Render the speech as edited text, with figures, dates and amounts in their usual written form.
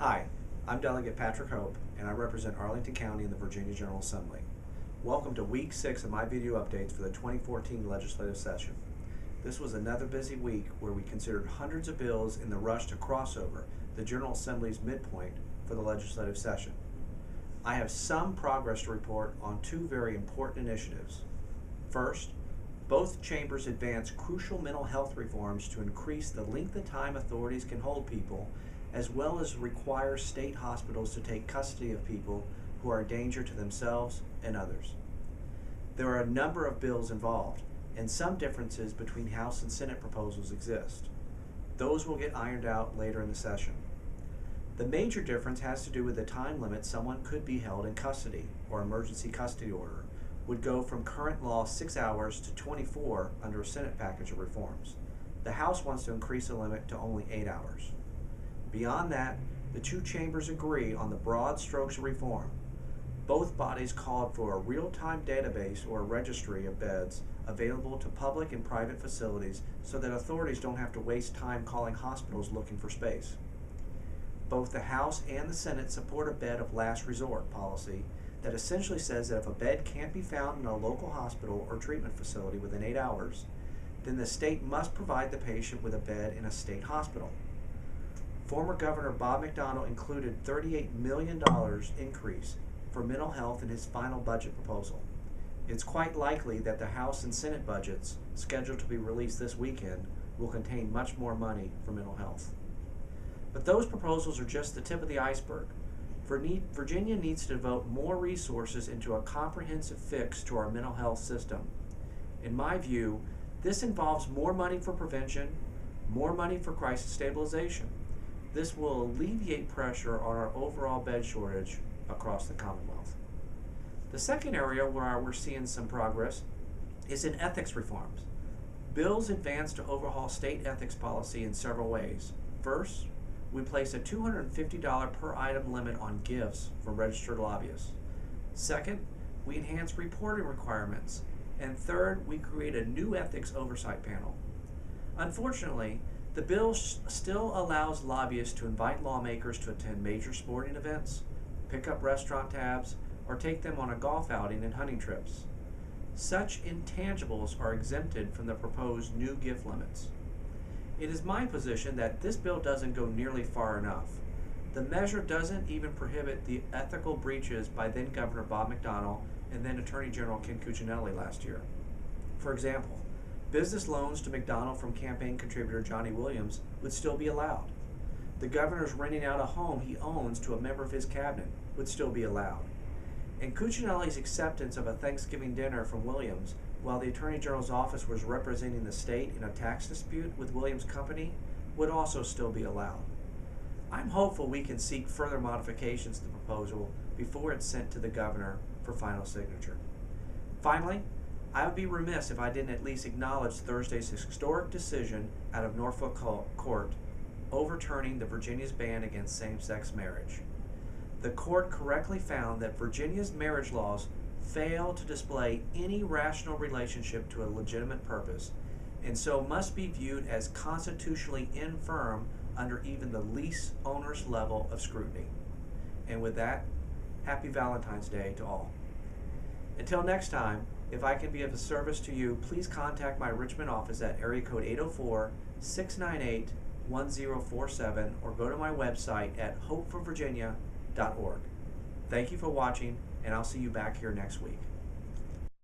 Hi, I'm Delegate Patrick Hope, and I represent Arlington County in the Virginia General Assembly. Welcome to Week 6 of my video updates for the 2014 legislative session. This was another busy week where we considered hundreds of bills in the rush to cross over the General Assembly's midpoint for the legislative session. I have some progress to report on two very important initiatives. First, both chambers advanced crucial mental health reforms to increase the length of time authorities can hold people, as well as require state hospitals to take custody of people who are a danger to themselves and others. There are a number of bills involved, and some differences between House and Senate proposals exist. Those will get ironed out later in the session. The major difference has to do with the time limit someone could be held in custody, or emergency custody order, would go from current law 6 hours to 24 under a Senate package of reforms. The House wants to increase the limit to only 8 hours. Beyond that, the two chambers agree on the broad strokes of reform. Both bodies called for a real-time database or a registry of beds available to public and private facilities so that authorities don't have to waste time calling hospitals looking for space. Both the House and the Senate support a bed of last resort policy that essentially says that if a bed can't be found in a local hospital or treatment facility within 8 hours, then the state must provide the patient with a bed in a state hospital. Former Governor Bob McDonnell included $38 million increase for mental health in his final budget proposal. It's quite likely that the House and Senate budgets, scheduled to be released this weekend, will contain much more money for mental health. But those proposals are just the tip of the iceberg. Virginia needs to devote more resources into a comprehensive fix to our mental health system. In my view, this involves more money for prevention, more money for crisis stabilization. This will alleviate pressure on our overall bed shortage across the Commonwealth. The second area where we're seeing some progress is in ethics reforms. Bills advance to overhaul state ethics policy in several ways. First, we place a $250 per item limit on gifts for registered lobbyists. Second, we enhance reporting requirements. And third, we create a new ethics oversight panel. Unfortunately, the bill still allows lobbyists to invite lawmakers to attend major sporting events, pick up restaurant tabs, or take them on a golf outing and hunting trips. Such intangibles are exempted from the proposed new gift limits. It is my position that this bill doesn't go nearly far enough. The measure doesn't even prohibit the ethical breaches by then Governor Bob McDonnell and then Attorney General Ken Cuccinelli last year. For example, business loans to McDonnell from campaign contributor Johnny Williams would still be allowed. The governor's renting out a home he owns to a member of his cabinet would still be allowed. And Cuccinelli's acceptance of a Thanksgiving dinner from Williams while the Attorney General's office was representing the state in a tax dispute with Williams' company would also still be allowed. I'm hopeful we can seek further modifications to the proposal before it's sent to the governor for final signature. Finally, I would be remiss if I didn't at least acknowledge Thursday's historic decision out of Norfolk Court overturning the Virginia's ban against same-sex marriage. The court correctly found that Virginia's marriage laws fail to display any rational relationship to a legitimate purpose, and so must be viewed as constitutionally infirm under even the least onerous level of scrutiny. And with that, happy Valentine's Day to all. Until next time, if I can be of service to you, please contact my Richmond office at area code 804-698-1047 or go to my website at hopeforvirginia.org. Thank you for watching, and I'll see you back here next week.